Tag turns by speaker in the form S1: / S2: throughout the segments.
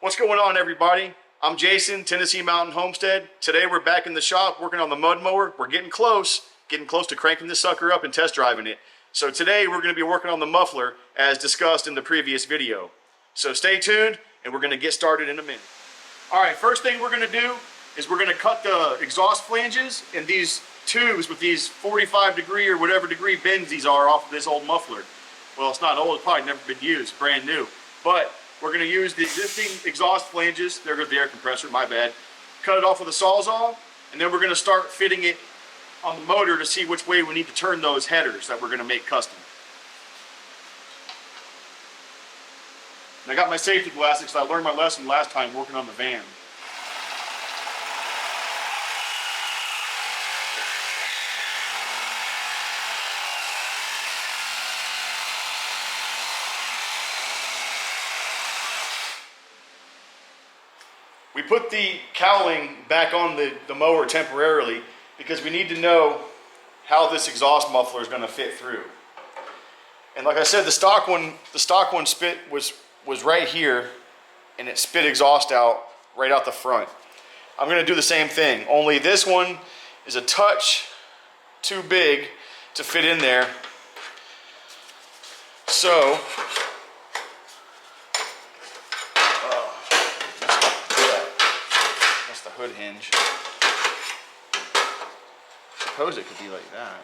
S1: What's going on, everybody? I'm Jason, Tennessee Mountain Homestead. Today we're back in the shop working on the mud mower. We're getting close to cranking this sucker up and test driving it. So today we're going to be working on the muffler as discussed in the previous video. So stay tuned and we're going to get started in a minute. Alright, first thing we're going to do is we're going to cut the exhaust flanges and these tubes with these 45 degree or whatever degree bends these are off of this old muffler. Well, it's not old, it's probably never been used, brand new. But we're going to use the existing exhaust flanges. There goes the air compressor, my bad. Cut it off with a Sawzall, and then we're going to start fitting it on the motor to see which way we need to turn those headers that we're going to make custom. And I got my safety glasses because I learned my lesson last time working on the van. We put the cowling back on the mower temporarily because we need to know how this exhaust muffler is going to fit through. And like I said, the stock one spit was right here, and it spit exhaust out right out the front. I'm going to do the same thing, only this one is a touch too big to fit in there. So hood hinge. Suppose it could be like that.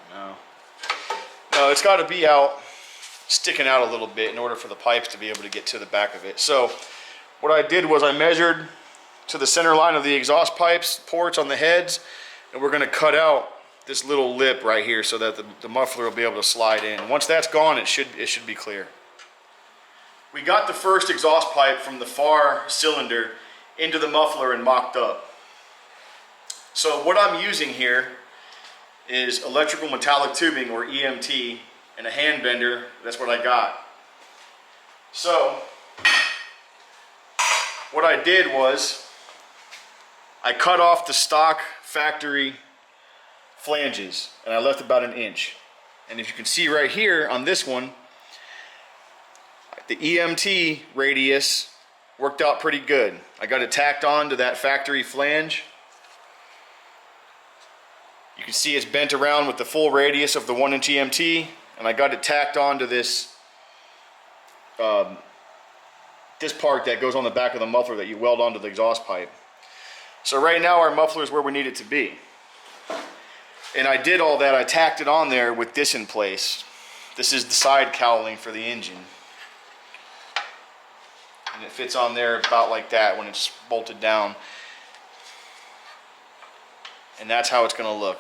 S1: No, it's got to be out, sticking out a little bit in order for the pipes to be able to get to the back of it. So what I did was I measured to the center line of the exhaust pipes ports on the heads, and we're going to cut out this little lip right here so that the muffler will be able to slide in. Once that's gone, it should be clear. We got the first exhaust pipe from the far cylinder into the muffler and mocked up. So what I'm using here is electrical metallic tubing, or EMT, and a hand bender. That's what I got. So what I did was I cut off the stock factory flanges and I left about 1 inch. And if you can see right here on this one, the EMT radius worked out pretty good. I got it tacked on to that factory flange. You can see it's bent around with the full radius of the 1 inch EMT, and I got it tacked onto this this part that goes on the back of the muffler that you weld onto the exhaust pipe. So right now our muffler is where we need it to be. And I did all that, I tacked it on there with this in place. This is the side cowling for the engine. And it fits on there about like that when it's bolted down. And that's how it's going to look,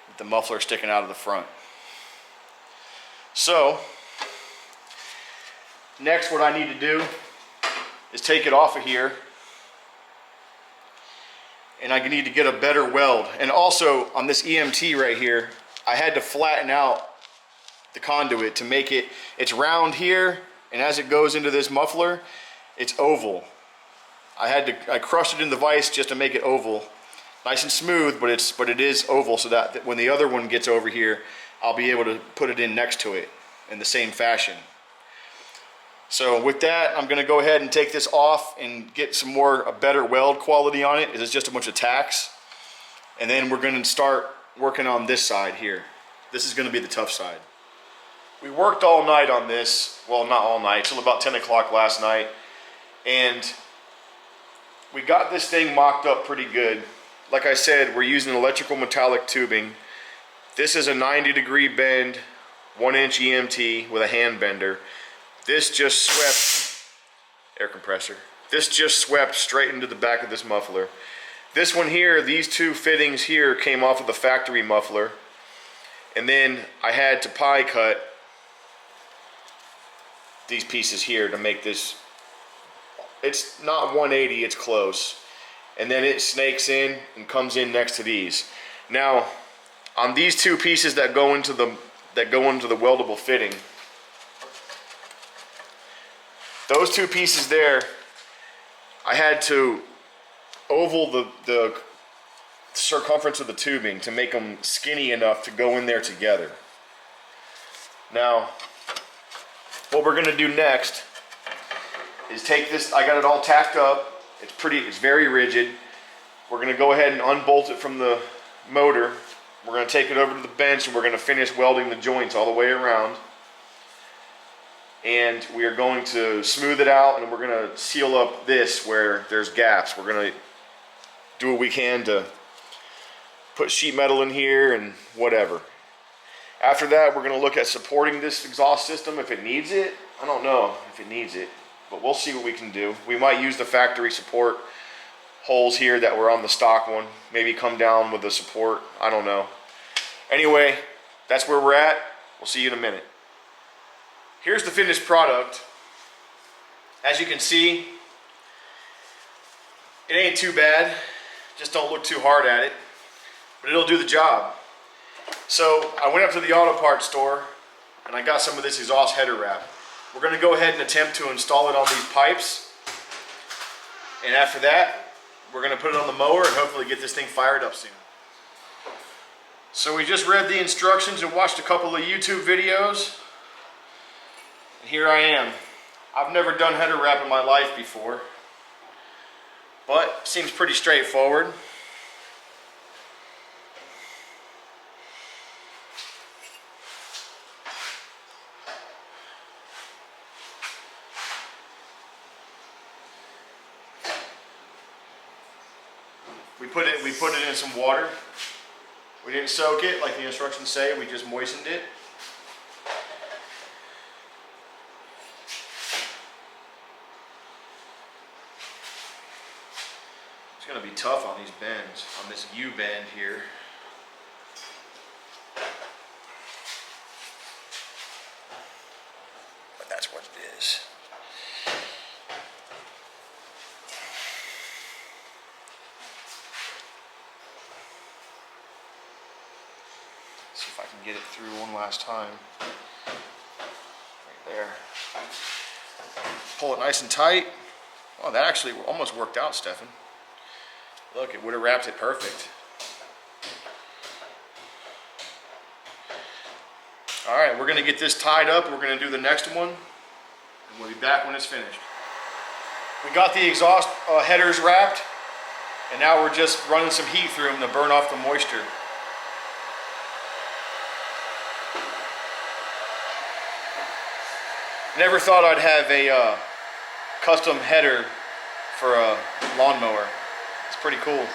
S1: with the muffler sticking out of the front. So next what I need to do is take it off of here, and I need to get a better weld. And also on this EMT right here, I had to flatten out the conduit to make it, it's round here, and as it goes into this muffler, it's oval. I crushed it in the vise just to make it oval, nice and smooth, but it is oval, so that when the other one gets over here, I'll be able to put it in next to it in the same fashion. So with that, I'm going to go ahead and take this off and get a better weld quality on it. It's just a bunch of tacks, and then we're going to start working on this side here. This is going to be the tough side. We worked all night on this. Well, not all night, till about 10 o'clock last night, and we got this thing mocked up pretty good. Like I said, we're using electrical metallic tubing. This is a 90 degree bend, 1 inch EMT with a hand bender. This just swept, air compressor. This just swept straight into the back of this muffler. This one here, these two fittings here came off of the factory muffler. And then I had to pie cut these pieces here to make this. It's not 180, it's close. And then it snakes in and comes in next to these. Now, on these two pieces that go into the weldable fitting, those two pieces there, I had to oval the circumference of the tubing to make them skinny enough to go in there together. Now, what we're going to do next is take this, I got it all tacked up. It's very rigid. We're gonna go ahead and unbolt it from the motor. We're gonna take it over to the bench and we're gonna finish welding the joints all the way around. And we are going to smooth it out and we're gonna seal up this where there's gaps. We're gonna do what we can to put sheet metal in here and whatever. After that, we're gonna look at supporting this exhaust system if it needs it. I don't know if it needs it, but we'll see what we can do. We might use the factory support holes here that were on the stock one. Maybe come down with the support, I don't know. Anyway, that's where we're at. We'll see you in a minute. Here's the finished product. As you can see, it ain't too bad. Just don't look too hard at it, but it'll do the job. So I went up to the auto parts store and I got some of this exhaust header wrap. We're gonna go ahead and attempt to install it on these pipes. And after that, we're gonna put it on the mower and hopefully get this thing fired up soon. So we just read the instructions and watched a couple of YouTube videos. And here I am. I've never done header wrap in my life before, but seems pretty straightforward. We put it in some water. We didn't soak it like the instructions say, we just moistened it. It's gonna be tough on these bends, on this U bend here. But that's what it is. See if I can get it through one last time. Right there. Pull it nice and tight. Oh, that actually almost worked out, Stefan. Look, it would have wrapped it perfect. All right, we're gonna get this tied up. We're gonna do the next one, and we'll be back when it's finished. We got the exhaust headers wrapped, and now we're just running some heat through them to burn off the moisture. Never thought I'd have a custom header for a lawnmower. It's pretty cool.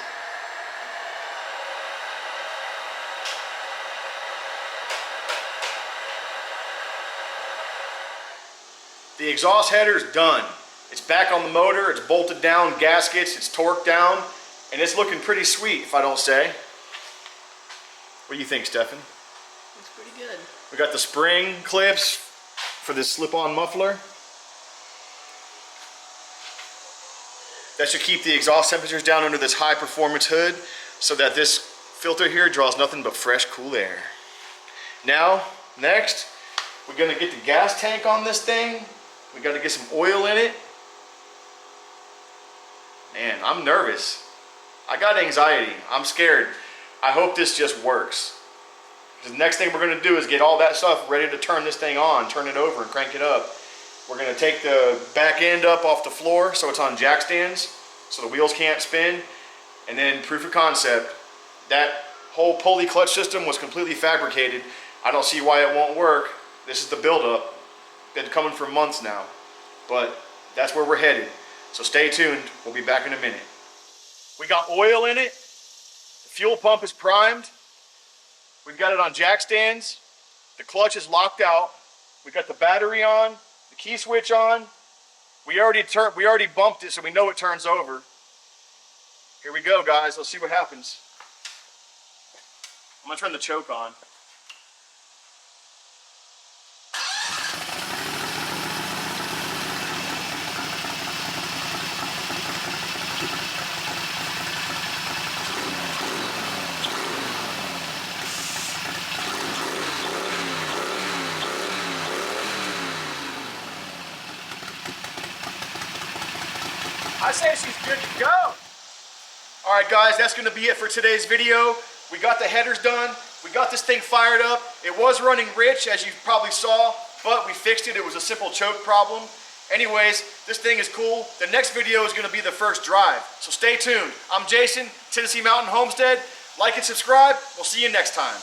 S1: The exhaust header is done. It's back on the motor, it's bolted down, gaskets, it's torqued down, and it's looking pretty sweet, if I don't say. What do you think, Stefan?
S2: Looks pretty good.
S1: We got the spring clips for this slip-on muffler. That should keep the exhaust temperatures down under this high-performance hood so that this filter here draws nothing but fresh, cool air. Now, next, we're gonna get the gas tank on this thing. We gotta get some oil in it. Man, I'm nervous. I got anxiety. I'm scared. I hope this just works. The next thing we're going to do is get all that stuff ready to turn this thing on, turn it over and crank it up. We're going to take the back end up off the floor so it's on jack stands so the wheels can't spin. And then proof of concept, that whole pulley clutch system was completely fabricated. I don't see why it won't work. This is the buildup. Been coming for months now, but that's where we're headed. So stay tuned, we'll be back in a minute. We got oil in it, the fuel pump is primed. We've got it on jack stands. The clutch is locked out. We got the battery on, the key switch on. We already bumped it, so we know it turns over. Here we go, guys. Let's see what happens. I'm gonna turn the choke on. I say she's good to go. All right, guys, that's gonna be it for today's video. We got the headers done. We got this thing fired up. It was running rich, as you probably saw, but we fixed it. It was a simple choke problem. Anyways, this thing is cool. The next video is gonna be the first drive. So stay tuned. I'm Jason, Tennessee Mountain Homestead. Like and subscribe. We'll see you next time.